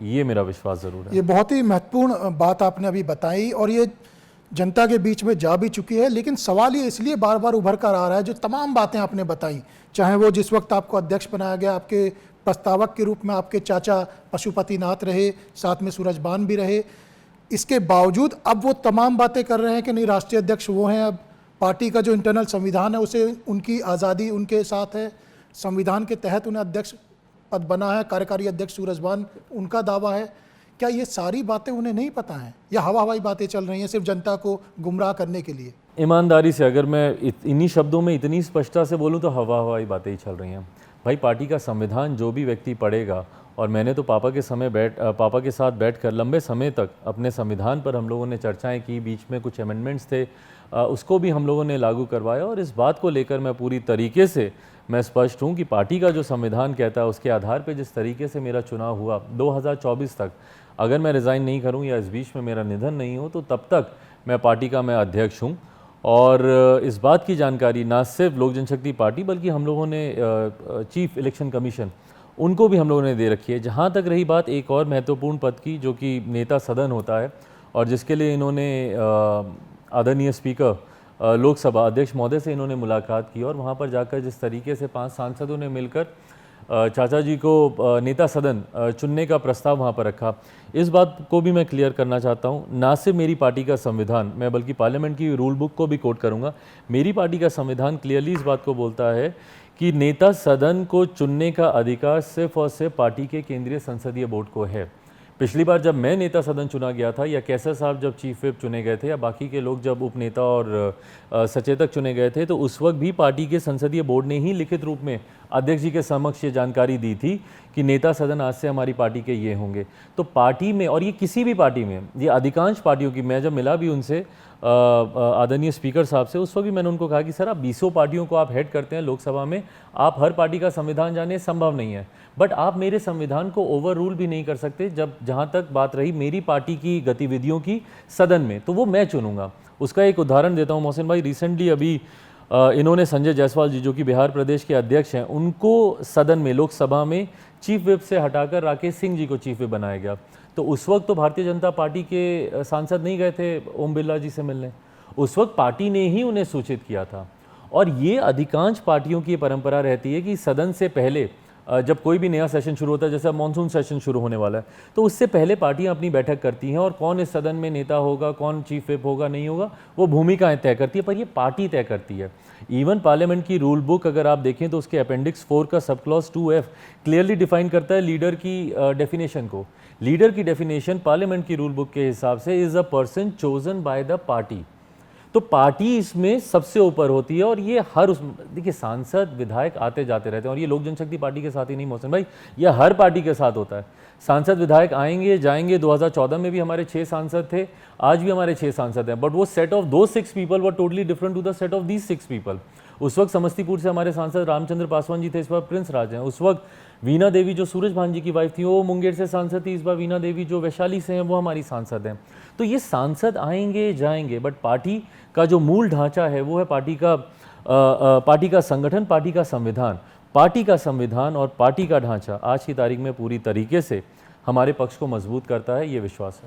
ये मेरा विश्वास ज़रूर है। ये बहुत ही महत्वपूर्ण बात आपने अभी बताई और ये जनता के बीच में जा भी चुकी है, लेकिन सवाल ये इसलिए बार बार उभर कर आ रहा है, जो तमाम बातें आपने बताई, चाहे वो जिस वक्त आपको अध्यक्ष बनाया गया, आपके प्रस्तावक के रूप में आपके चाचा पशुपतिनाथ रहे, साथ में सूरजबान भी रहे, इसके बावजूद अब वो तमाम बातें कर रहे हैं कि नहीं, राष्ट्रीय अध्यक्ष वो हैं, अब पार्टी का जो इंटरनल संविधान है उसे उनकी आज़ादी उनके साथ है, संविधान के तहत उन्हें अध्यक्ष पद बना है, कार्यकारी अध्यक्ष सूरजबान उनका दावा है। क्या ये सारी बातें उन्हें नहीं पता हैं या हवा हवाई बातें चल रही हैं सिर्फ जनता को गुमराह करने के लिए? ईमानदारी से अगर मैं इन्हीं शब्दों में इतनी स्पष्टता से बोलूं तो हवा हवाई बातें ही चल रही हैं। भाई, पार्टी का संविधान जो भी व्यक्ति पढ़ेगा, और मैंने तो पापा के साथ बैठकर लंबे समय तक अपने संविधान पर हम लोगों ने चर्चाएं की, बीच में कुछ अमेंडमेंट्स थे, उसको भी हम लोगों ने लागू करवाया। और इस बात को लेकर मैं पूरी तरीके से मैं स्पष्ट हूँ कि पार्टी का जो संविधान कहता है उसके आधार पर जिस तरीके से मेरा चुनाव हुआ 2024 तक, अगर मैं रिज़ाइन नहीं करूं या इस बीच में मेरा निधन नहीं हो तो तब तक मैं पार्टी का मैं अध्यक्ष हूं। और इस बात की जानकारी ना सिर्फ लोक जनशक्ति पार्टी बल्कि हम लोगों ने चीफ इलेक्शन कमीशन उनको भी हम लोगों ने दे रखी है। जहां तक रही बात एक और महत्वपूर्ण पद की, जो कि नेता सदन होता है, और जिसके लिए इन्होंने आदरणीय स्पीकर लोकसभा अध्यक्ष महोदय से इन्होंने मुलाकात की और वहाँ पर जाकर जिस तरीके से 5 सांसदों ने मिलकर चाचा जी को नेता सदन चुनने का प्रस्ताव वहाँ पर रखा, इस बात को भी मैं क्लियर करना चाहता हूँ। ना सिर्फ मेरी पार्टी का संविधान, मैं बल्कि पार्लियामेंट की रूल बुक को भी कोट करूँगा। मेरी पार्टी का संविधान क्लियरली इस बात को बोलता है कि नेता सदन को चुनने का अधिकार सिर्फ और सिर्फ पार्टी के केंद्रीय संसदीय बोर्ड को है। पिछली बार जब मैं नेता सदन चुना गया था, या कैसर साहब जब चीफ विप चुने गए थे, या बाकी के लोग जब उपनेता और सचेतक चुने गए थे, तो उस वक्त भी पार्टी के संसदीय बोर्ड ने ही लिखित रूप में अध्यक्ष जी के समक्ष ये जानकारी दी थी कि नेता सदन आज से हमारी पार्टी के ये होंगे। तो पार्टी में, और ये किसी भी पार्टी में, ये अधिकांश पार्टियों की, मैं जब मिला भी उनसे आदरणीय स्पीकर साहब से, उस वक्त भी मैंने उनको कहा कि सर, आप 20 पार्टियों को आप हेड करते हैं लोकसभा में, आप हर पार्टी का संविधान जाने संभव नहीं है, बट आप मेरे संविधान को ओवर रूल भी नहीं कर सकते। जब जहाँ तक बात रही मेरी पार्टी की गतिविधियों की सदन में, तो वो मैं चुनूंगा। उसका एक उदाहरण देता हूँ मोहसिन भाई। रिसेंटली अभी इन्होंने संजय जायसवाल जी, जो कि बिहार प्रदेश के अध्यक्ष हैं, उनको सदन में, लोकसभा में चीफ विप से हटाकर राकेश सिंह जी को चीफ विप बनाया गया। तो उस वक्त तो भारतीय जनता पार्टी के सांसद नहीं गए थे ओम बिरला जी से मिलने, उस वक्त पार्टी ने ही उन्हें सूचित किया था। और ये अधिकांश पार्टियों की परंपरा रहती है कि सदन से पहले, जब कोई भी नया सेशन शुरू होता है, जैसे मानसून सेशन शुरू होने वाला है, तो उससे पहले पार्टियां अपनी बैठक करती हैं और कौन इस सदन में नेता होगा, कौन चीफ विप होगा, नहीं होगा, वो भूमिकाएं तय करती है, पर ये पार्टी तय करती है। इवन पार्लियामेंट की रूल बुक अगर आप देखें तो उसके अपेंडिक्स 4 का sub clause 2F clearly define करता है लीडर की डेफिनेशन को। लीडर की डेफिनेशन पार्लियामेंट की रूल बुक के हिसाब से is a person chosen by the party. तो पार्टी इसमें सबसे ऊपर होती है। और ये हर देखिए, सांसद विधायक आते जाते रहते हैं, और ये लोक जनशक्ति पार्टी के साथ ही नहीं मोहसिन भाई, ये हर पार्टी के साथ होता है। सांसद विधायक आएंगे जाएंगे। 2014 में भी हमारे 6 सांसद थे, आज भी हमारे 6 सांसद हैं, बट वो सेट ऑफ दो 6 people were totally different to the set of these 6 people. उस वक्त समस्तीपुर से हमारे सांसद रामचंद्र पासवान जी थे, इस बार प्रिंस राज हैं। उस वक्त वीणा देवी जो सूरजभान जी की वाइफ थी, वो मुंगेर से सांसद थी। इस बार वीणा देवी जो वैशाली से हैं, वो हमारी सांसद हैं। तो ये सांसद आएंगे जाएंगे, बट पार्टी का जो मूल ढांचा है वो है पार्टी का संगठन, पार्टी का संविधान। पार्टी का संविधान और पार्टी का ढांचा आज की तारीख में पूरी तरीके से हमारे पक्ष को मजबूत करता है, ये विश्वास है।